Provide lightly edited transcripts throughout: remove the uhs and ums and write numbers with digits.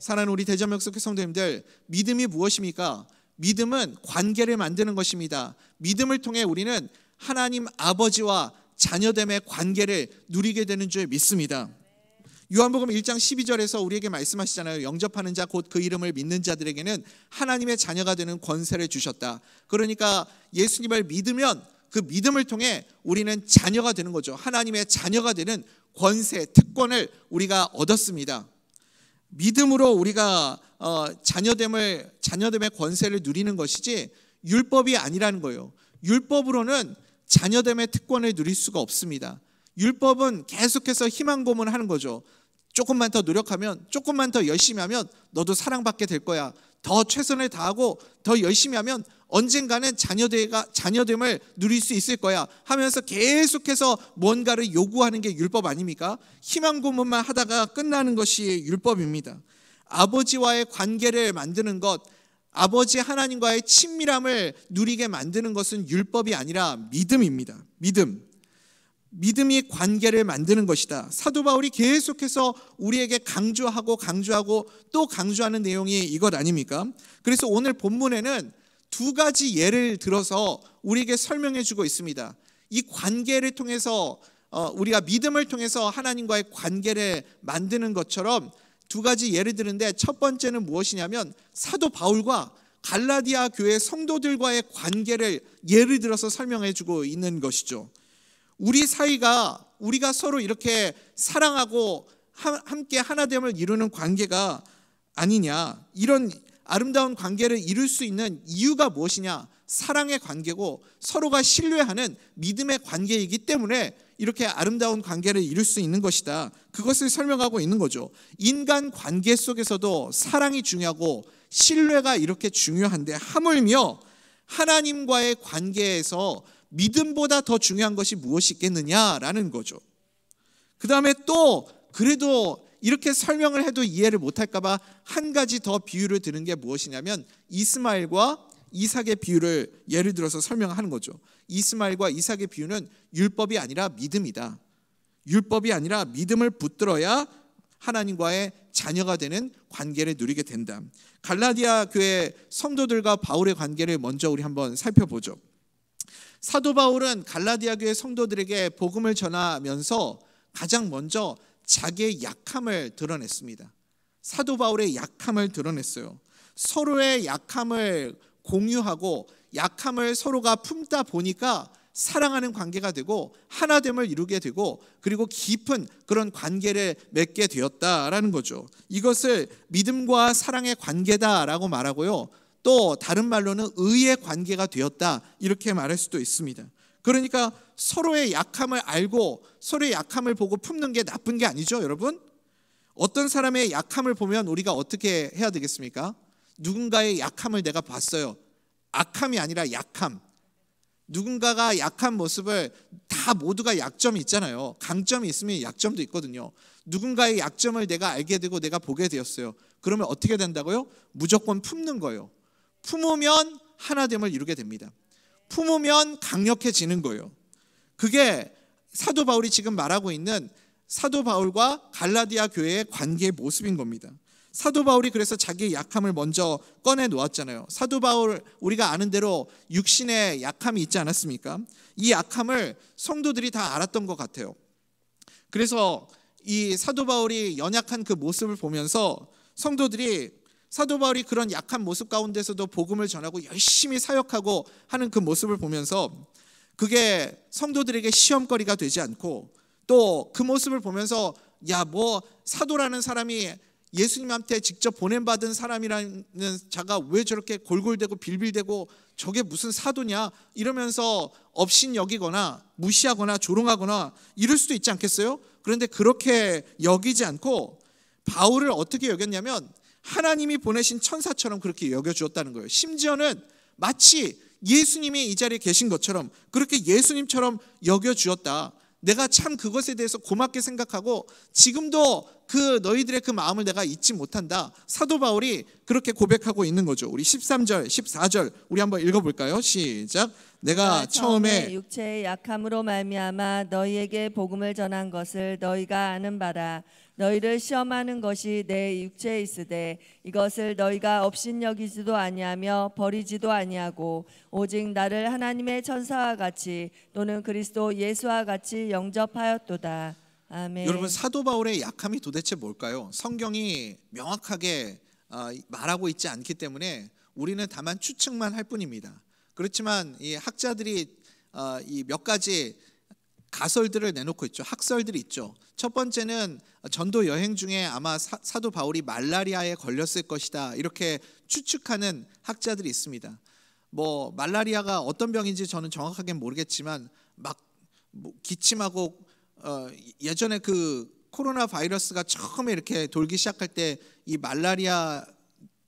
사랑하는 우리 대전명석교 성도님들, 믿음이 무엇입니까? 믿음은 관계를 만드는 것입니다. 믿음을 통해 우리는 하나님 아버지와 자녀됨의 관계를 누리게 되는 줄 믿습니다. 요한복음 1장 12절에서 우리에게 말씀하시잖아요. 영접하는 자 곧 그 이름을 믿는 자들에게는 하나님의 자녀가 되는 권세를 주셨다. 그러니까 예수님을 믿으면 그 믿음을 통해 우리는 자녀가 되는 거죠. 하나님의 자녀가 되는 권세, 특권을 우리가 얻었습니다. 믿음으로 우리가 자녀됨의 권세를 누리는 것이지 율법이 아니라는 거예요. 율법으로는 자녀됨의 특권을 누릴 수가 없습니다. 율법은 계속해서 희망 고문하는 거죠. 조금만 더 노력하면, 조금만 더 열심히 하면 너도 사랑받게 될 거야. 더 최선을 다하고 더 열심히 하면 언젠가는 자녀됨을 누릴 수 있을 거야 하면서 계속해서 뭔가를 요구하는 게 율법 아닙니까? 희망 고문만 하다가 끝나는 것이 율법입니다. 아버지와의 관계를 만드는 것, 아버지 하나님과의 친밀함을 누리게 만드는 것은 율법이 아니라 믿음입니다. 믿음이 관계를 만드는 것이다. 사도 바울이 계속해서 우리에게 강조하고 또 강조하는 내용이 이것 아닙니까? 그래서 오늘 본문에는 두 가지 예를 들어서 우리에게 설명해 주고 있습니다. 이 관계를 통해서 우리가 믿음을 통해서 하나님과의 관계를 만드는 것처럼 두 가지 예를 드는데, 첫 번째는 무엇이냐면 사도 바울과 갈라디아 교회 성도들과의 관계를 예를 들어서 설명해 주고 있는 것이죠. 우리 사이가, 우리가 서로 이렇게 사랑하고 함께 하나됨을 이루는 관계가 아니냐, 이런 아름다운 관계를 이룰 수 있는 이유가 무엇이냐? 사랑의 관계고 서로가 신뢰하는 믿음의 관계이기 때문에 이렇게 아름다운 관계를 이룰 수 있는 것이다. 그것을 설명하고 있는 거죠. 인간 관계 속에서도 사랑이 중요하고 신뢰가 이렇게 중요한데, 하물며 하나님과의 관계에서 믿음보다 더 중요한 것이 무엇이 있겠느냐라는 거죠. 그 다음에 또 그래도 이렇게 설명을 해도 이해를 못할까 봐 한 가지 더 비유를 드는 게 무엇이냐면 이스마엘과 이삭의 비유를 예를 들어서 설명하는 거죠. 이스마엘과 이삭의 비유는 율법이 아니라 믿음이다. 율법이 아니라 믿음을 붙들어야 하나님과의 자녀가 되는 관계를 누리게 된다. 갈라디아 교회 성도들과 바울의 관계를 먼저 우리 한번 살펴보죠. 사도 바울은 갈라디아 교회 성도들에게 복음을 전하면서 가장 먼저 자기의 약함을 드러냈습니다. 사도 바울의 약함을 드러냈어요. 서로의 약함을 공유하고 약함을 서로가 품다 보니까 사랑하는 관계가 되고 하나됨을 이루게 되고 그리고 깊은 그런 관계를 맺게 되었다라는 거죠. 이것을 믿음과 사랑의 관계다라고 말하고요. 또 다른 말로는 의의 관계가 되었다, 이렇게 말할 수도 있습니다. 그러니까 서로의 약함을 알고 서로의 약함을 보고 품는 게 나쁜 게 아니죠, 여러분? 어떤 사람의 약함을 보면 우리가 어떻게 해야 되겠습니까? 누군가의 약함을 내가 봤어요. 악함이 아니라 약함. 누군가가 약한 모습을, 다 모두가 약점이 있잖아요. 강점이 있으면 약점도 있거든요. 누군가의 약점을 내가 알게 되고 내가 보게 되었어요. 그러면 어떻게 된다고요? 무조건 품는 거예요. 품으면 하나됨을 이루게 됩니다. 품으면 강력해지는 거예요. 그게 사도 바울이 지금 말하고 있는 사도 바울과 갈라디아 교회의 관계의 모습인 겁니다. 사도 바울이 그래서 자기의 약함을 먼저 꺼내 놓았잖아요. 사도 바울, 우리가 아는 대로 육신의 약함이 있지 않았습니까? 이 약함을 성도들이 다 알았던 것 같아요. 그래서 이 사도 바울이 연약한 그 모습을 보면서 성도들이 사도 바울이 그런 약한 모습 가운데서도 복음을 전하고 열심히 사역하고 하는 그 모습을 보면서 그게 성도들에게 시험거리가 되지 않고, 또 그 모습을 보면서 야, 뭐 사도라는 사람이 예수님한테 직접 보냄받은 사람이라는 자가 왜 저렇게 골골대고 빌빌대고 저게 무슨 사도냐, 이러면서 업신여기거나 무시하거나 조롱하거나 이럴 수도 있지 않겠어요? 그런데 그렇게 여기지 않고 바울을 어떻게 여겼냐면 하나님이 보내신 천사처럼 그렇게 여겨주었다는 거예요. 심지어는 마치 예수님이 이 자리에 계신 것처럼 그렇게 예수님처럼 여겨주었다. 내가 참 그것에 대해서 고맙게 생각하고 지금도 그 너희들의 그 마음을 내가 잊지 못한다. 사도 바울이 그렇게 고백하고 있는 거죠. 우리 13절, 14절 우리 한번 읽어볼까요? 시작. 내가 처음에 육체의 약함으로 말미암아 너희에게 복음을 전한 것을 너희가 아는 바라. 너희를 시험하는 것이 내 육체에 있으되 이것을 너희가 업신여기지도 아니하며 버리지도 아니하고 오직 나를 하나님의 천사와 같이 또는 그리스도 예수와 같이 영접하였도다. 아멘. 여러분, 사도 바울의 약함이 도대체 뭘까요? 성경이 명확하게 말하고 있지 않기 때문에 우리는 다만 추측만 할 뿐입니다. 그렇지만 이 학자들이 이 몇 가지 가설들을 내놓고 있죠. 학설들이 있죠. 첫 번째는 전도 여행 중에 아마 사도 바울이 말라리아에 걸렸을 것이다, 이렇게 추측하는 학자들이 있습니다. 뭐 말라리아가 어떤 병인지 저는 정확하게 모르겠지만 막 기침하고 예전에 그 코로나 바이러스가 처음에 이렇게 돌기 시작할 때 이 말라리아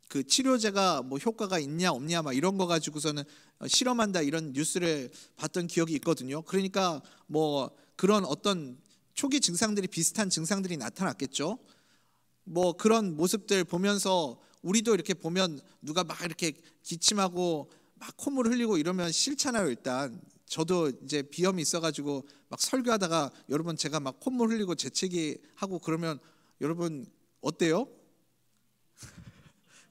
그 치료제가 뭐 효과가 있냐 없냐 막 이런 거 가지고서는 실험한다, 이런 뉴스를 봤던 기억이 있거든요. 그러니까 뭐 그런 어떤 초기 증상들이, 비슷한 증상들이 나타났겠죠. 뭐 그런 모습들 보면서 우리도 이렇게 보면 누가 막 이렇게 기침하고 막 콧물 흘리고 이러면 싫잖아요. 일단 저도 이제 비염이 있어가지고 막 설교하다가 여러분 제가 막 콧물 흘리고 재채기 하고 그러면 여러분 어때요?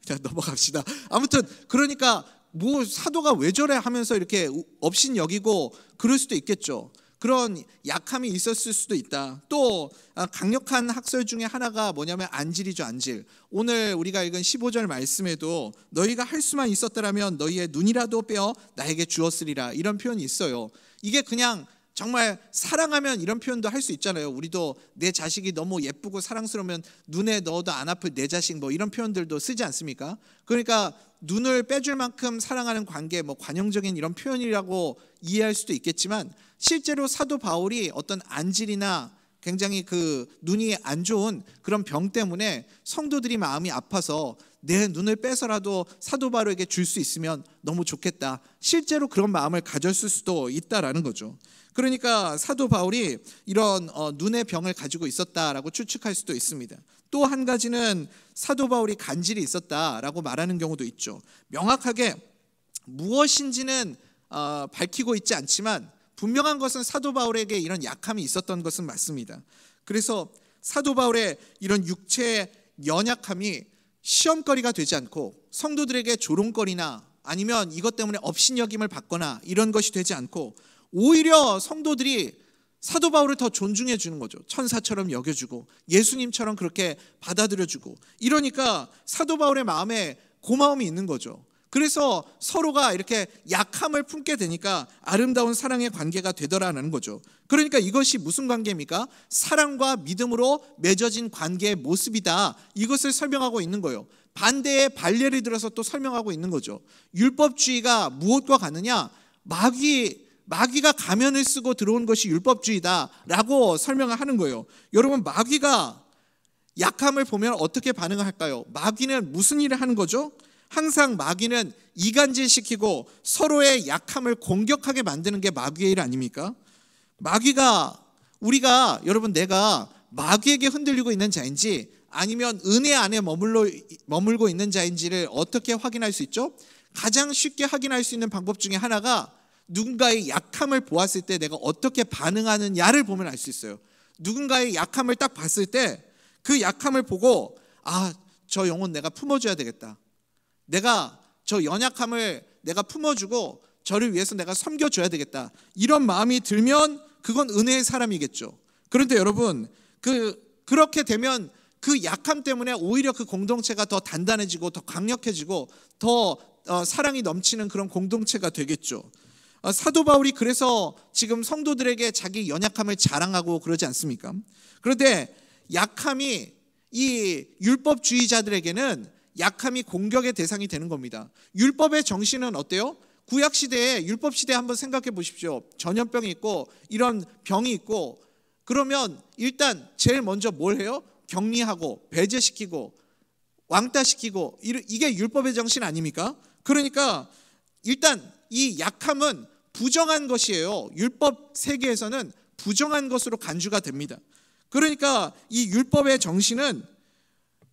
그냥 넘어갑시다. 아무튼 그러니까 뭐 사도가 왜 저래 하면서 이렇게 업신여기고 그럴 수도 있겠죠. 그런 약함이 있었을 수도 있다. 또 강력한 학설 중에 하나가 뭐냐면 안질이죠. 안질. 오늘 우리가 읽은 15절 말씀에도 너희가 할 수만 있었더라면 너희의 눈이라도 빼어 나에게 주었으리라, 이런 표현이 있어요. 이게 그냥 정말 사랑하면 이런 표현도 할 수 있잖아요. 우리도 내 자식이 너무 예쁘고 사랑스러우면 눈에 넣어도 안 아플 내 자식, 뭐 이런 표현들도 쓰지 않습니까? 그러니까 눈을 빼줄 만큼 사랑하는 관계, 뭐 관용적인 이런 표현이라고 이해할 수도 있겠지만 실제로 사도 바울이 어떤 안질이나 굉장히 그 눈이 안 좋은 그런 병 때문에 성도들이 마음이 아파서 내 눈을 빼서라도 사도 바울에게 줄 수 있으면 너무 좋겠다, 실제로 그런 마음을 가졌을 수도 있다라는 거죠. 그러니까 사도 바울이 이런 눈의 병을 가지고 있었다라고 추측할 수도 있습니다. 또 한 가지는 사도 바울이 간질이 있었다라고 말하는 경우도 있죠. 명확하게 무엇인지는 밝히고 있지 않지만 분명한 것은 사도 바울에게 이런 약함이 있었던 것은 맞습니다. 그래서 사도 바울의 이런 육체의 연약함이 시험거리가 되지 않고 성도들에게 조롱거리나 아니면 이것 때문에 업신여김을 받거나 이런 것이 되지 않고 오히려 성도들이 사도 바울을 더 존중해 주는 거죠. 천사처럼 여겨주고 예수님처럼 그렇게 받아들여주고, 이러니까 사도 바울의 마음에 고마움이 있는 거죠. 그래서 서로가 이렇게 약함을 품게 되니까 아름다운 사랑의 관계가 되더라는 거죠. 그러니까 이것이 무슨 관계입니까? 사랑과 믿음으로 맺어진 관계의 모습이다, 이것을 설명하고 있는 거예요. 반대의 반례를 들어서 또 설명하고 있는 거죠. 율법주의가 무엇과 같느냐? 마귀가 가면을 쓰고 들어온 것이 율법주의다라고 설명을 하는 거예요. 여러분, 마귀가 약함을 보면 어떻게 반응을 할까요? 마귀는 무슨 일을 하는 거죠? 항상 마귀는 이간질시키고 서로의 약함을 공격하게 만드는 게 마귀의 일 아닙니까? 여러분, 내가 마귀에게 흔들리고 있는 자인지 아니면 은혜 안에 머물고 있는 자인지를 어떻게 확인할 수 있죠? 가장 쉽게 확인할 수 있는 방법 중에 하나가 누군가의 약함을 보았을 때 내가 어떻게 반응하느냐를 보면 알 수 있어요. 누군가의 약함을 딱 봤을 때 그 약함을 보고 저 영혼 내가 품어줘야 되겠다, 내가 저 연약함을 내가 품어주고 저를 위해서 내가 섬겨줘야 되겠다, 이런 마음이 들면 그건 은혜의 사람이겠죠. 그런데 여러분, 그렇게 되면 그 약함 때문에 오히려 그 공동체가 더 단단해지고 더 강력해지고 더 사랑이 넘치는 그런 공동체가 되겠죠. 사도 바울이 그래서 지금 성도들에게 자기 연약함을 자랑하고 그러지 않습니까? 그런데 약함이 이 율법주의자들에게는 약함이 공격의 대상이 되는 겁니다. 율법의 정신은 어때요? 구약시대에, 율법시대에 한번 생각해 보십시오. 전염병이 있고 이런 병이 있고 그러면 일단 제일 먼저 뭘 해요? 격리하고 배제시키고 왕따시키고, 이게 율법의 정신 아닙니까? 그러니까 일단 이 약함은 부정한 것이에요. 율법 세계에서는 부정한 것으로 간주가 됩니다. 그러니까 이 율법의 정신은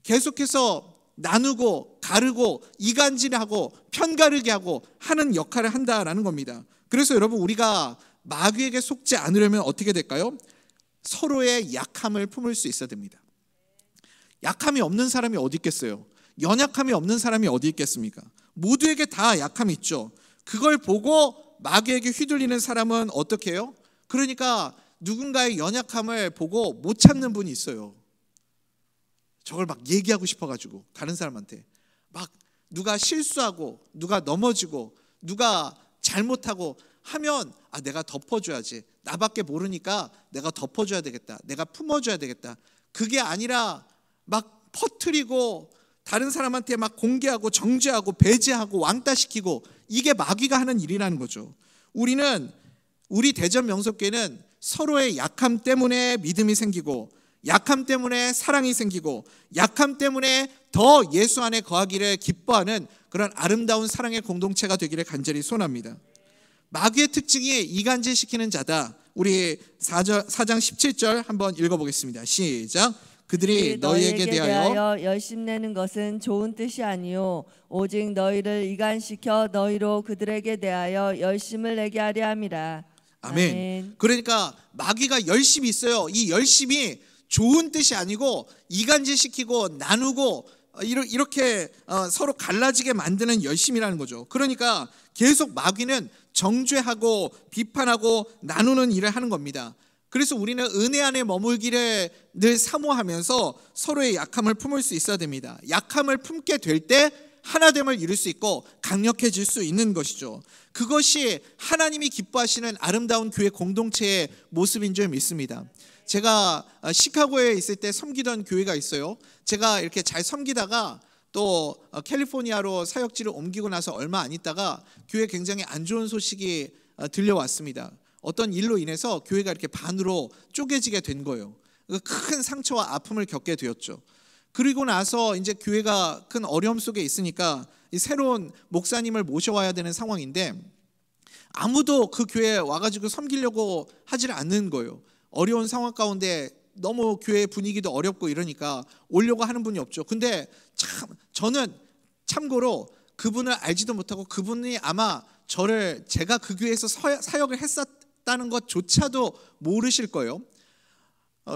계속해서 나누고 가르고 이간질하고 편가르게 하고 하는 역할을 한다라는 겁니다. 그래서 여러분, 우리가 마귀에게 속지 않으려면 어떻게 될까요? 서로의 약함을 품을 수 있어야 됩니다. 약함이 없는 사람이 어디 있겠어요? 연약함이 없는 사람이 어디 있겠습니까? 모두에게 다 약함이 있죠. 그걸 보고 마귀에게 휘둘리는 사람은 어떻게 해요? 그러니까 누군가의 연약함을 보고 못 참는 분이 있어요. 저걸 막 얘기하고 싶어가지고 다른 사람한테 막 누가 실수하고 누가 넘어지고 누가 잘못하고 하면 내가 덮어줘야지. 나밖에 모르니까 내가 덮어줘야 되겠다. 내가 품어줘야 되겠다. 그게 아니라 막 퍼뜨리고 다른 사람한테 막 공개하고 정죄하고 배제하고 왕따시키고, 이게 마귀가 하는 일이라는 거죠. 우리 대전 명석교회는 서로의 약함 때문에 믿음이 생기고, 약함 때문에 사랑이 생기고, 약함 때문에 더 예수 안에 거하기를 기뻐하는 그런 아름다운 사랑의 공동체가 되기를 간절히 소원합니다. 마귀의 특징이 이간질시키는 자다. 우리 4장 17절 한번 읽어보겠습니다. 시작. 그들이 너희에게 대하여 열심내는 것은 좋은 뜻이 아니요 오직 너희를 이간시켜 너희로 그들에게 대하여 열심을 내게 하려 함이라. 아멘. 그러니까 마귀가 열심이 있어요. 이 열심이 좋은 뜻이 아니고 이간질시키고 나누고 이렇게 서로 갈라지게 만드는 열심이라는 거죠. 그러니까 계속 마귀는 정죄하고 비판하고 나누는 일을 하는 겁니다. 그래서 우리는 은혜 안에 머물기를 늘 사모하면서 서로의 약함을 품을 수 있어야 됩니다. 약함을 품게 될 때 하나됨을 이룰 수 있고 강력해질 수 있는 것이죠. 그것이 하나님이 기뻐하시는 아름다운 교회 공동체의 모습인 줄 믿습니다. 제가 시카고에 있을 때 섬기던 교회가 있어요. 제가 이렇게 잘 섬기다가 또 캘리포니아로 사역지를 옮기고 나서 얼마 안 있다가 교회에 굉장히 안 좋은 소식이 들려왔습니다. 어떤 일로 인해서 교회가 이렇게 반으로 쪼개지게 된 거예요. 큰 상처와 아픔을 겪게 되었죠. 그리고 나서 이제 교회가 큰 어려움 속에 있으니까 새로운 목사님을 모셔와야 되는 상황인데 아무도 그 교회에 와가지고 섬기려고 하질 않는 거예요. 어려운 상황 가운데 너무 교회 분위기도 어렵고 이러니까 오려고 하는 분이 없죠. 근데 저는 참고로 그분을 알지도 못하고 그분이 아마 제가 그 교회에서 사역을 했었다는 것조차도 모르실 거예요.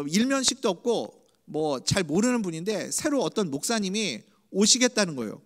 일면식도 없고 뭐 잘 모르는 분인데 새로 어떤 목사님이 오시겠다는 거예요.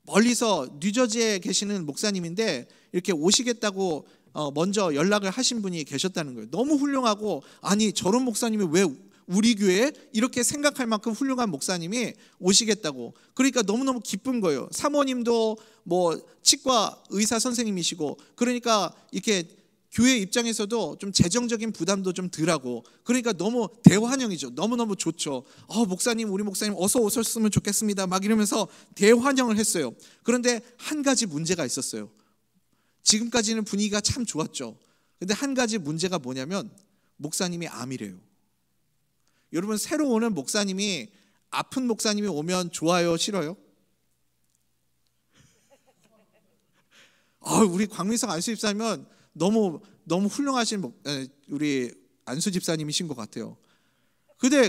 멀리서 뉴저지에 계시는 목사님인데 이렇게 오시겠다고 먼저 연락을 하신 분이 계셨다는 거예요. 너무 훌륭하고, 아니 저런 목사님이 왜 우리 교회에 이렇게 생각할 만큼 훌륭한 목사님이 오시겠다고. 그러니까 너무너무 기쁜 거예요. 사모님도 뭐 치과 의사 선생님이시고, 그러니까 이렇게 교회 입장에서도 좀 재정적인 부담도 좀 덜하고, 그러니까 너무 대환영이죠. 너무너무 좋죠. 목사님, 우리 목사님 어서 오셨으면 좋겠습니다 막 이러면서 대환영을 했어요. 그런데 한 가지 문제가 있었어요. 지금까지는 분위기가 참 좋았죠. 근데 한 가지 문제가 뭐냐면 목사님이 암이래요. 여러분, 새로 오는 목사님이, 아픈 목사님이 오면 좋아요, 싫어요? 우리 광민성 안수 집사님은 너무 훌륭하신 우리 안수 집사님이신 것 같아요. 근데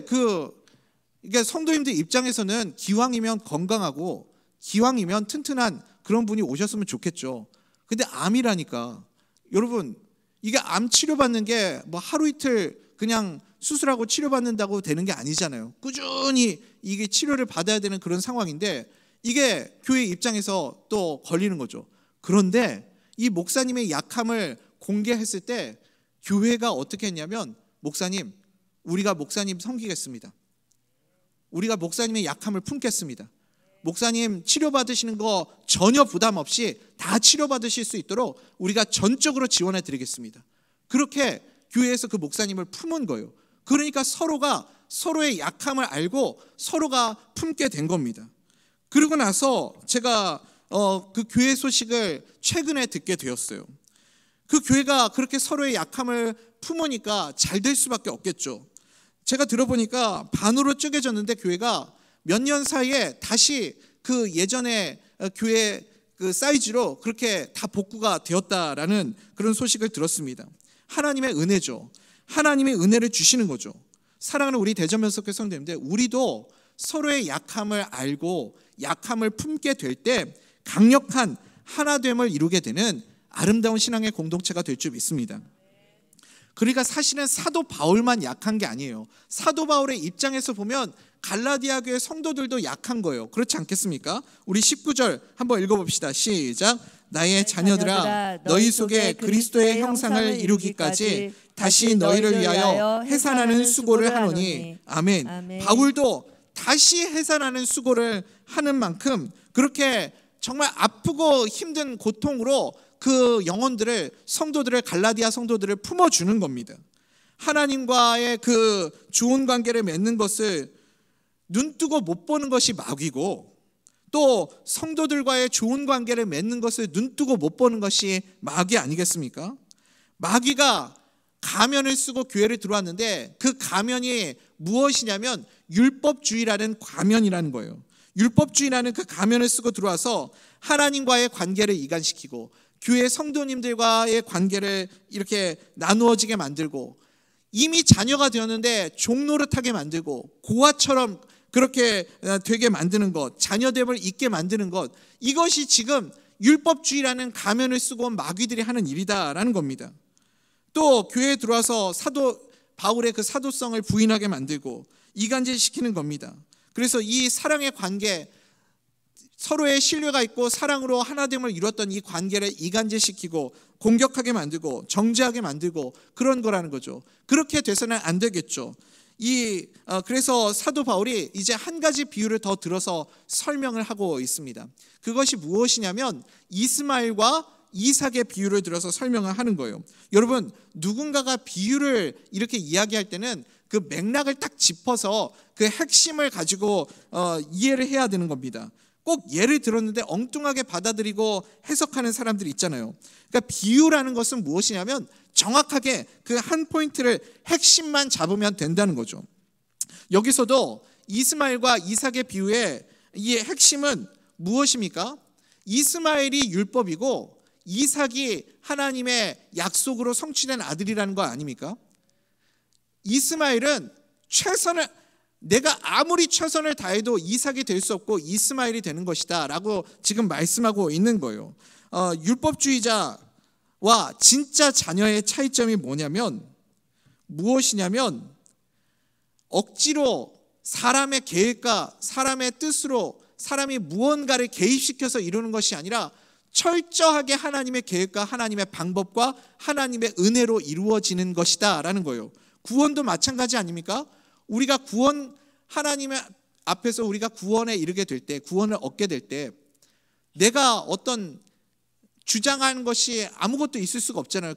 이게 성도님들 입장에서는 기왕이면 건강하고 기왕이면 튼튼한 그런 분이 오셨으면 좋겠죠. 근데 암이라니까. 여러분, 이게 암 치료받는 게 뭐 하루 이틀 그냥 수술하고 치료받는다고 되는 게 아니잖아요. 꾸준히 이게 치료를 받아야 되는 그런 상황인데 이게 교회 입장에서 또 걸리는 거죠. 그런데 이 목사님의 약함을 공개했을 때 교회가 어떻게 했냐면, 목사님, 우리가 목사님 섬기겠습니다. 우리가 목사님의 약함을 품겠습니다. 목사님 치료받으시는 거 전혀 부담 없이 다 치료받으실 수 있도록 우리가 전적으로 지원해 드리겠습니다. 그렇게 교회에서 그 목사님을 품은 거예요. 그러니까 서로가 서로의 약함을 알고 서로가 품게 된 겁니다. 그리고 나서 제가 그 교회 소식을 최근에 듣게 되었어요. 그 교회가 그렇게 서로의 약함을 품으니까 잘 될 수밖에 없겠죠. 제가 들어보니까 반으로 쪼개졌는데 교회가 몇 년 사이에 다시 그 예전에 교회 그 사이즈로 그렇게 다 복구가 되었다라는 그런 소식을 들었습니다. 하나님의 은혜죠. 하나님의 은혜를 주시는 거죠. 사랑하는 우리 대전면석교회 성도님들, 우리도 서로의 약함을 알고 약함을 품게 될 때 강력한 하나됨을 이루게 되는 아름다운 신앙의 공동체가 될 줄 믿습니다. 그러니까 사실은 사도 바울만 약한 게 아니에요. 사도 바울의 입장에서 보면 갈라디아 교회 성도들도 약한 거예요. 그렇지 않겠습니까? 우리 19절 한번 읽어봅시다. 시작. 나의 자녀들아, 너희 속에 그리스도의 형상을 이루기까지 다시 너희를 위하여 해산하는 수고를 하노니. 아멘. 바울도 다시 해산하는 수고를 하는 만큼 그렇게 정말 아프고 힘든 고통으로 그 영혼들을, 성도들을, 갈라디아 성도들을 품어주는 겁니다. 하나님과의 그 좋은 관계를 맺는 것을 눈뜨고 못 보는 것이 마귀고, 또 성도들과의 좋은 관계를 맺는 것을 눈뜨고 못 보는 것이 마귀 아니겠습니까? 마귀가 가면을 쓰고 교회를 들어왔는데 그 가면이 무엇이냐면 율법주의라는 가면이라는 거예요. 율법주의라는 그 가면을 쓰고 들어와서 하나님과의 관계를 이간시키고 교회 성도님들과의 관계를 이렇게 나누어지게 만들고, 이미 자녀가 되었는데 종노릇하게 만들고 고아처럼 그렇게 되게 만드는 것, 자녀됨을 잊게 만드는 것, 이것이 지금 율법주의라는 가면을 쓰고 온 마귀들이 하는 일이다라는 겁니다. 또 교회에 들어와서 바울의 그 사도성을 부인하게 만들고 이간질시키는 겁니다. 그래서 이 사랑의 관계, 서로의 신뢰가 있고 사랑으로 하나됨을 이뤘던 이 관계를 이간질시키고 공격하게 만들고 정죄하게 만들고 그런 거라는 거죠. 그렇게 돼서는 안 되겠죠. 그래서 사도 바울이 이제 한 가지 비유를 더 들어서 설명을 하고 있습니다. 그것이 무엇이냐면 이스마엘과 이삭의 비유를 들어서 설명을 하는 거예요. 여러분, 누군가가 비유를 이렇게 이야기할 때는 그 맥락을 딱 짚어서 그 핵심을 가지고 이해를 해야 되는 겁니다. 꼭 예를 들었는데 엉뚱하게 받아들이고 해석하는 사람들이 있잖아요. 그러니까 비유라는 것은 무엇이냐면 정확하게 그 한 포인트를 핵심만 잡으면 된다는 거죠. 여기서도 이스마엘과 이삭의 비유의 이 핵심은 무엇입니까? 이스마엘이 율법이고 이삭이 하나님의 약속으로 성취된 아들이라는 거 아닙니까? 이스마엘은 내가 아무리 최선을 다해도 이삭이 될 수 없고 이스마엘이 되는 것이다 라고 지금 말씀하고 있는 거예요. 율법주의자와 진짜 자녀의 차이점이 무엇이냐면 억지로 사람의 계획과 사람의 뜻으로 사람이 무언가를 개입시켜서 이루는 것이 아니라 철저하게 하나님의 계획과 하나님의 방법과 하나님의 은혜로 이루어지는 것이다 라는 거예요. 구원도 마찬가지 아닙니까? 우리가 하나님의 앞에서 우리가 구원에 이르게 될 때, 구원을 얻게 될 때 내가 어떤 주장하는 것이 아무것도 있을 수가 없잖아요.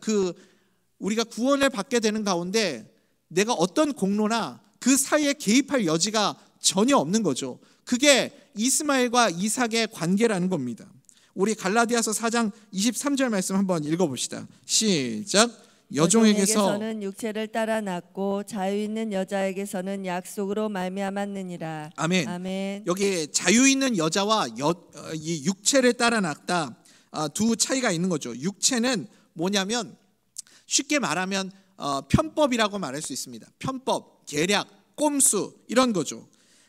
우리가 구원을 받게 되는 가운데 내가 어떤 공로나 그 사이에 개입할 여지가 전혀 없는 거죠. 그게 이스마엘과 이삭의 관계라는 겁니다. 우리 갈라디아서 4장 23절 말씀 한번 읽어봅시다. 시작. 여종에게서는 육체를 따라 낳고 자유 있는 여자에게서는 약속으로 말미암았느니라. 아멘. 아멘. 여기 자유 있는 여자와 이 육체를 따라 낳다, 두 차이가 있는 거죠. 육체는 뭐냐면 쉽게 말하면 편법이라고 말할 수 있습니다. 편법, 계략, 꼼수 이런 거죠.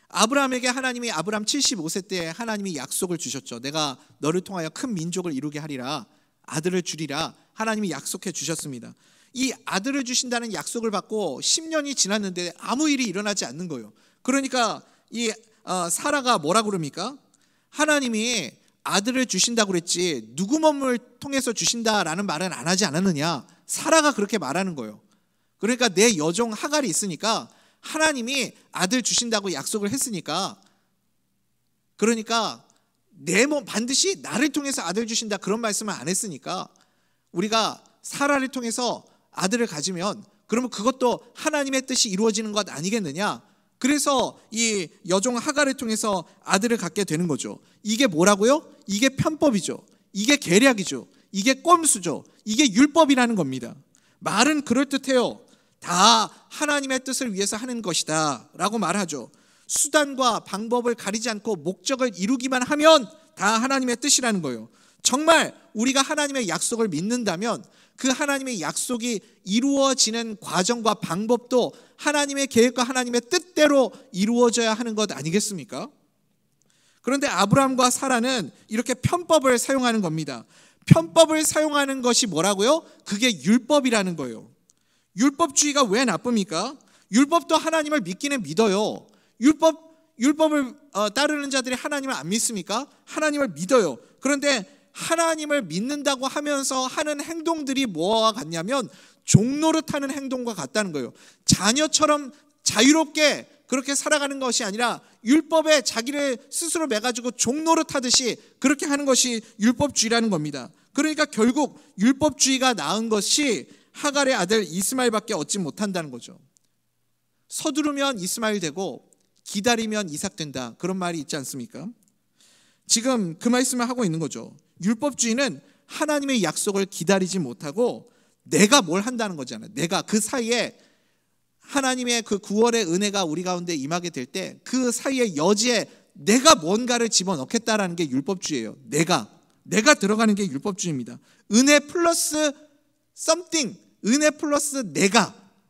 아브라함에게 하나님이 아브라함 75세 때 하나님이 약속을 주셨죠. 내가 너를 통하여 큰 민족을 이루게 하리라, 아들을 주리라 하나님이 약속해 주셨습니다. 이 아들을 주신다는 약속을 받고 10년이 지났는데 아무 일이 일어나지 않는 거예요. 그러니까 이 사라가 뭐라고 그럽니까? 하나님이 아들을 주신다고 그랬지 누구 몸을 통해서 주신다라는 말은 안 하지 않았느냐. 사라가 그렇게 말하는 거예요. 그러니까 내 여종 하갈이 있으니까 하나님이 아들 주신다고 약속을 했으니까, 그러니까 내 몸 반드시 나를 통해서 아들 주신다 그런 말씀을 안 했으니까 우리가 사라를 통해서 아들을 가지면 그러면 그것도 하나님의 뜻이 이루어지는 것 아니겠느냐. 그래서 이 여종 하갈을 통해서 아들을 갖게 되는 거죠. 이게 뭐라고요? 이게 편법이죠. 이게 계략이죠. 이게 꼼수죠. 이게 율법이라는 겁니다. 말은 그럴듯해요. 다 하나님의 뜻을 위해서 하는 것이다 라고 말하죠. 수단과 방법을 가리지 않고 목적을 이루기만 하면 다 하나님의 뜻이라는 거예요. 정말 우리가 하나님의 약속을 믿는다면 그 하나님의 약속이 이루어지는 과정과 방법도 하나님의 계획과 하나님의 뜻대로 이루어져야 하는 것 아니겠습니까? 그런데 아브라함과 사라는 이렇게 편법을 사용하는 겁니다. 편법을 사용하는 것이 뭐라고요? 그게 율법이라는 거예요. 율법주의가 왜 나쁩니까? 율법도 하나님을 믿기는 믿어요. 율법을 따르는 자들이 하나님을 안 믿습니까? 하나님을 믿어요. 그런데 하나님을 믿는다고 하면서 하는 행동들이 뭐와 같냐면 종노릇하는 행동과 같다는 거예요. 자녀처럼 자유롭게 그렇게 살아가는 것이 아니라 율법에 자기를 스스로 매가지고 종노릇하듯이 그렇게 하는 것이 율법주의라는 겁니다. 그러니까 결국 율법주의가 낳은 것이 하갈의 아들 이스마엘밖에 얻지 못한다는 거죠. 서두르면 이스마엘 되고 기다리면 이삭 된다, 그런 말이 있지 않습니까? 지금 그 말씀을 하고 있는 거죠. 율법주의는 하나님의 약속을 기다리지 못하고 내가 뭘 한다는 거잖아요. 내가 그 사이에 하나님의 그 구원의 은혜가 우리 가운데 임하게 될 때 그 사이에 여지에 내가 뭔가를 집어넣겠다라는 게 율법주의예요. 내가 들어가는 게 율법주의입니다. 은혜 플러스 something, 은혜 플러스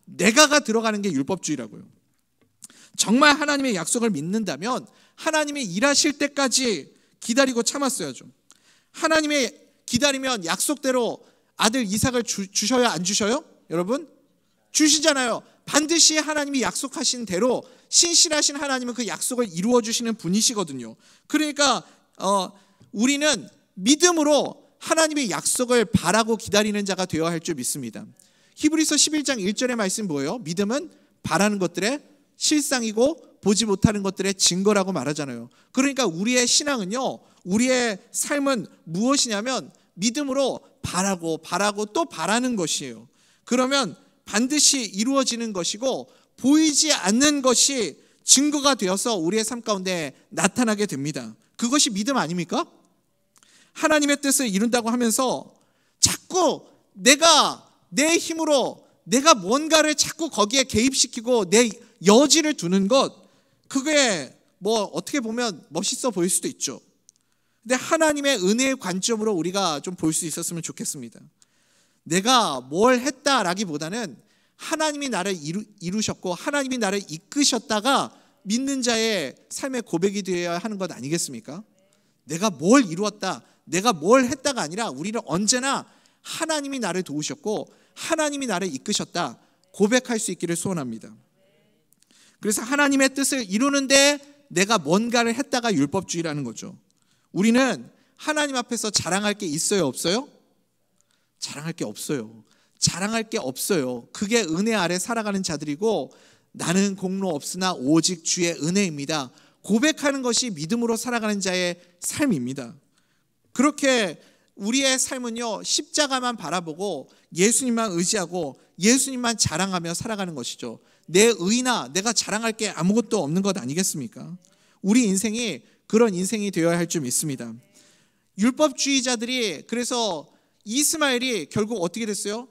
내가가 들어가는 게 율법주의라고요. 정말 하나님의 약속을 믿는다면 하나님이 일하실 때까지 기다리고 참았어야죠. 하나님의 기다리면 약속대로 아들 이삭을 주셔요, 안 주셔요? 여러분? 주시잖아요. 반드시 하나님이 약속하신 대로 신실하신 하나님은 그 약속을 이루어 주시는 분이시거든요. 그러니까 우리는 믿음으로 하나님의 약속을 바라고 기다리는 자가 되어야 할 줄 믿습니다. 히브리서 11장 1절의 말씀 뭐예요? 믿음은 바라는 것들의 실상이고 보지 못하는 것들의 증거라고 말하잖아요. 그러니까 우리의 신앙은요, 우리의 삶은 무엇이냐면 믿음으로 바라고 또 바라는 것이에요. 그러면 반드시 이루어지는 것이고 보이지 않는 것이 증거가 되어서 우리의 삶 가운데 나타나게 됩니다. 그것이 믿음 아닙니까? 하나님의 뜻을 이룬다고 하면서 자꾸 내가 내 힘으로 내가 뭔가를 자꾸 거기에 개입시키고 내 여지를 두는 것, 그게 뭐 어떻게 보면 멋있어 보일 수도 있죠. 근데 하나님의 은혜의 관점으로 우리가 좀 볼 수 있었으면 좋겠습니다. 내가 뭘 했다라기보다는 하나님이 나를 이루셨고 하나님이 나를 이끄셨다가 믿는 자의 삶의 고백이 되어야 하는 것 아니겠습니까? 내가 뭘 이루었다, 내가 뭘 했다가 아니라 우리는 언제나 하나님이 나를 도우셨고 하나님이 나를 이끄셨다 고백할 수 있기를 소원합니다. 그래서 하나님의 뜻을 이루는데 내가 뭔가를 했다가 율법주의라는 거죠. 우리는 하나님 앞에서 자랑할 게 있어요, 없어요? 자랑할 게 없어요. 자랑할 게 없어요. 그게 은혜 아래 살아가는 자들이고 나는 공로 없으나 오직 주의 은혜입니다. 고백하는 것이 믿음으로 살아가는 자의 삶입니다. 그렇게 우리의 삶은요, 십자가만 바라보고 예수님만 의지하고 예수님만 자랑하며 살아가는 것이죠. 내 의나 내가 자랑할 게 아무것도 없는 것 아니겠습니까? 우리 인생이 그런 인생이 되어야 할 줄 믿습니다. 율법주의자들이 그래서 이스마엘이 결국 어떻게 됐어요?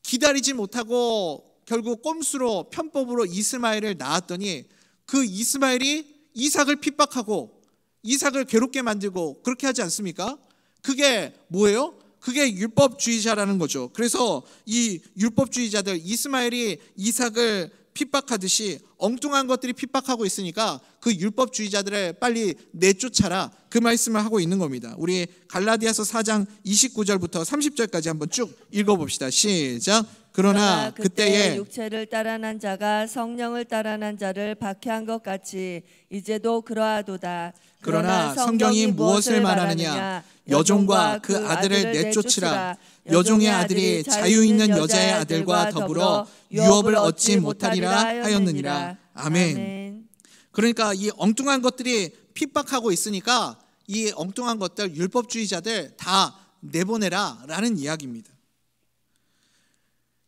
기다리지 못하고 결국 꼼수로 편법으로 이스마엘을 낳았더니 그 이스마엘이 이삭을 핍박하고 이삭을 괴롭게 만들고 그렇게 하지 않습니까? 그게 뭐예요? 그게 율법주의자라는 거죠. 그래서 이 율법주의자들, 이스마엘이 이삭을 핍박하듯이 엉뚱한 것들이 핍박하고 있으니까 그 율법주의자들을 빨리 내쫓아라, 그 말씀을 하고 있는 겁니다. 우리 갈라디아서 4장 29절부터 30절까지 한번 쭉 읽어봅시다. 시작. 그러나 그때에 육체를 따라난 자가 성령을 따라난 자를 박해한 것 같이 이제도 그러하도다. 그러나 성경이 무엇을 말하느냐? 여종과 그 아들을 내쫓으라. 여종의 아들이 자유 있는 여자의 아들과 더불어 유업을 얻지 못하리라 하였느니라. 아멘. 그러니까 이 엉뚱한 것들이 핍박하고 있으니까 이 엉뚱한 것들, 율법주의자들 다 내보내라 라는 이야기입니다.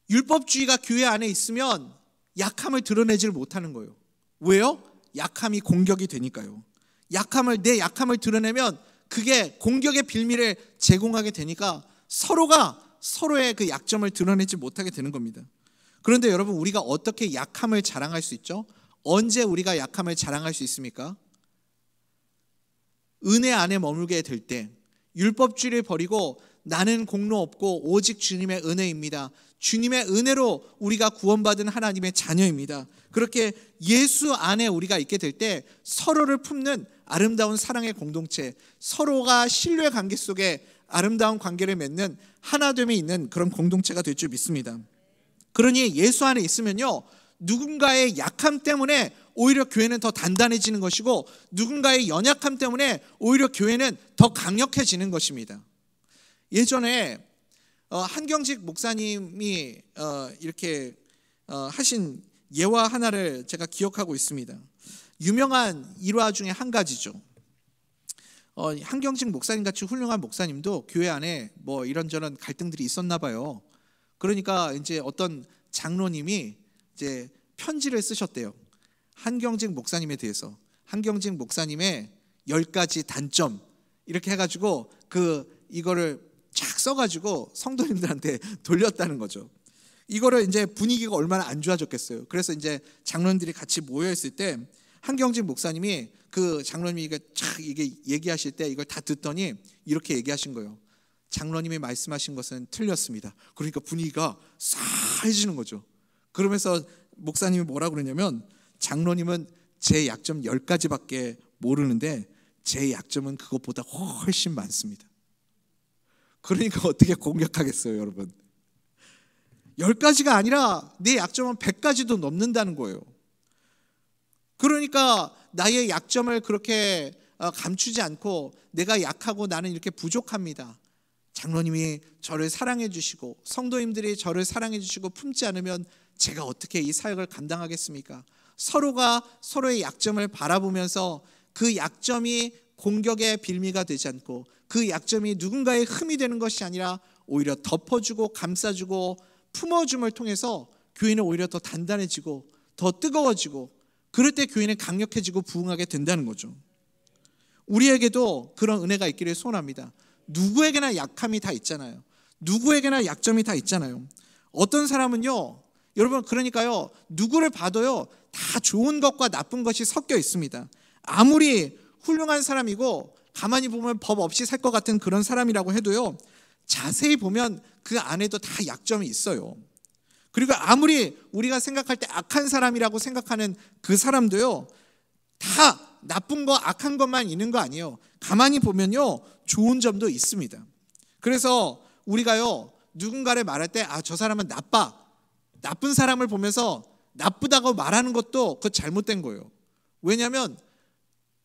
율법주의가 교회 안에 있으면 약함을 드러내지를 못하는 거예요. 왜요? 약함이 공격이 되니까요. 내 약함을 드러내면 그게 공격의 빌미를 제공하게 되니까 서로가 서로의 그 약점을 드러내지 못하게 되는 겁니다. 그런데 여러분, 우리가 어떻게 약함을 자랑할 수 있죠? 언제 우리가 약함을 자랑할 수 있습니까? 은혜 안에 머물게 될 때, 율법주의를 버리고 나는 공로 없고 오직 주님의 은혜입니다. 주님의 은혜로 우리가 구원받은 하나님의 자녀입니다. 그렇게 예수 안에 우리가 있게 될 때 서로를 품는 아름다운 사랑의 공동체, 서로가 신뢰 관계 속에 아름다운 관계를 맺는 하나됨이 있는 그런 공동체가 될 줄 믿습니다. 그러니 예수 안에 있으면요, 누군가의 약함 때문에 오히려 교회는 더 단단해지는 것이고 누군가의 연약함 때문에 오히려 교회는 더 강력해지는 것입니다. 예전에 한경직 목사님이 이렇게 하신 예화 하나를 제가 기억하고 있습니다. 유명한 일화 중에 한 가지죠. 한경직 목사님 같이 훌륭한 목사님도 교회 안에 뭐 이런저런 갈등들이 있었나 봐요. 그러니까 이제 어떤 장로님이 이제 편지를 쓰셨대요. 한경직 목사님에 대해서. 한경직 목사님의 10가지 단점 이렇게 해가지고 이거를 쫙 써가지고 성도님들한테 돌렸다는 거죠. 이거를 이제 분위기가 얼마나 안 좋아졌겠어요. 그래서 이제 장로님들이 같이 모여 있을 때 한경직 목사님이 그 장로님이 이게 얘기하실 때 이걸 다 듣더니 이렇게 얘기하신 거예요. 장로님이 말씀하신 것은 틀렸습니다. 그러니까 분위기가 싸해지는 거죠. 그러면서 목사님이 뭐라고 그러냐면 장로님은 제 약점 10가지밖에 모르는데 제 약점은 그것보다 훨씬 많습니다. 그러니까 어떻게 공격하겠어요, 여러분? 10가지가 아니라 내 약점은 100가지도 넘는다는 거예요. 그러니까 나의 약점을 그렇게 감추지 않고 내가 약하고 나는 이렇게 부족합니다. 장로님이 저를 사랑해 주시고 성도님들이 저를 사랑해 주시고 품지 않으면 제가 어떻게 이 사역을 감당하겠습니까? 서로가 서로의 약점을 바라보면서 그 약점이 공격의 빌미가 되지 않고 그 약점이 누군가의 흠이 되는 것이 아니라 오히려 덮어주고 감싸주고 품어줌을 통해서 교회는 오히려 더 단단해지고 더 뜨거워지고 그럴 때 교회는 강력해지고 부흥하게 된다는 거죠. 우리에게도 그런 은혜가 있기를 소원합니다. 누구에게나 약함이 다 있잖아요. 누구에게나 약점이 다 있잖아요. 어떤 사람은요, 여러분 그러니까요, 누구를 봐도요 다 좋은 것과 나쁜 것이 섞여 있습니다. 아무리 훌륭한 사람이고 가만히 보면 법 없이 살 것 같은 그런 사람이라고 해도요, 자세히 보면 그 안에도 다 약점이 있어요. 그리고 아무리 우리가 생각할 때 악한 사람이라고 생각하는 그 사람도요, 다 나쁜 거 악한 것만 있는 거 아니에요. 가만히 보면요 좋은 점도 있습니다. 그래서 우리가요 누군가를 말할 때 저 사람은 나쁜 사람을 보면서 나쁘다고 말하는 것도 그거 잘못된 거예요. 왜냐하면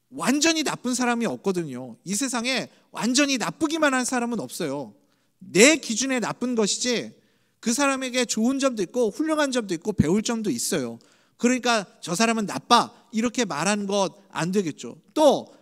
완전히 나쁜 사람이 없거든요. 이 세상에 완전히 나쁘기만 한 사람은 없어요. 내 기준에 나쁜 것이지 그 사람에게 좋은 점도 있고 훌륭한 점도 있고 배울 점도 있어요. 그러니까 저 사람은 나빠 이렇게 말하는 것 안 되겠죠. 또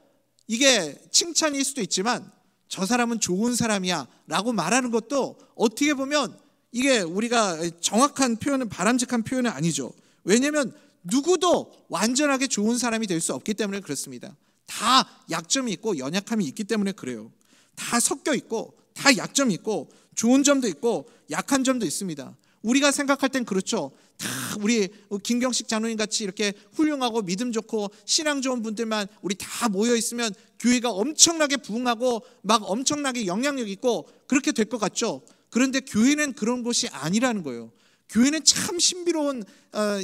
이게 칭찬일 수도 있지만 저 사람은 좋은 사람이야 라고 말하는 것도 어떻게 보면 이게 우리가 정확한 표현은 바람직한 표현은 아니죠. 왜냐하면 누구도 완전하게 좋은 사람이 될 수 없기 때문에 그렇습니다. 다 약점이 있고 연약함이 있기 때문에 그래요. 다 섞여 있고 다 약점이 있고 좋은 점도 있고 약한 점도 있습니다. 우리가 생각할 땐 그렇죠. 다 우리 김경식 장로님 같이 이렇게 훌륭하고 믿음 좋고 신앙 좋은 분들만 우리 다 모여 있으면 교회가 엄청나게 부흥하고 막 엄청나게 영향력 있고 그렇게 될 것 같죠. 그런데 교회는 그런 곳이 아니라는 거예요. 교회는 참 신비로운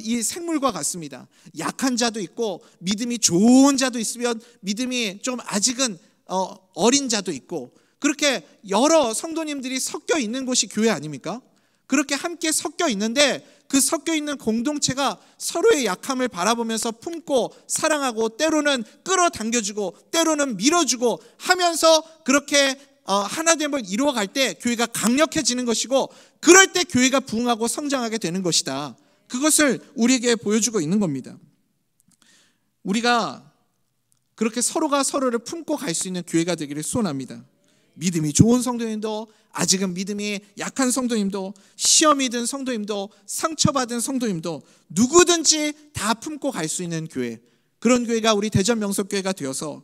이 생물과 같습니다. 약한 자도 있고 믿음이 좋은 자도 있으면 믿음이 좀 아직은 어린 자도 있고 그렇게 여러 성도님들이 섞여 있는 곳이 교회 아닙니까? 그렇게 함께 섞여 있는데 그 섞여 있는 공동체가 서로의 약함을 바라보면서 품고 사랑하고 때로는 끌어당겨주고 때로는 밀어주고 하면서 그렇게 하나됨을 이루어갈 때 교회가 강력해지는 것이고 그럴 때 교회가 부흥하고 성장하게 되는 것이다. 그것을 우리에게 보여주고 있는 겁니다. 우리가 그렇게 서로가 서로를 품고 갈 수 있는 교회가 되기를 소원합니다. 믿음이 좋은 성도님도 아직은 믿음이 약한 성도님도 시험이 든 성도님도 상처받은 성도님도 누구든지 다 품고 갈 수 있는 교회, 그런 교회가 우리 대전 명석교회가 되어서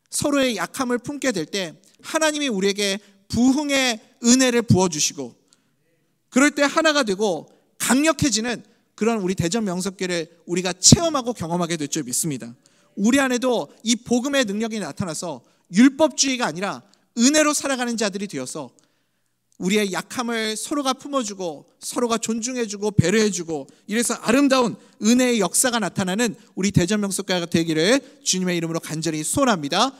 서로의 약함을 품게 될 때 하나님이 우리에게 부흥의 은혜를 부어주시고 그럴 때 하나가 되고 강력해지는 그런 우리 대전 명석교회를 우리가 체험하고 경험하게 될 줄 믿습니다. 우리 안에도 이 복음의 능력이 나타나서 율법주의가 아니라 은혜로 살아가는 자들이 되어서 우리의 약함을 서로가 품어주고 서로가 존중해주고 배려해주고 이래서 아름다운 은혜의 역사가 나타나는 우리 대전 명석교회가 되기를 주님의 이름으로 간절히 소원합니다.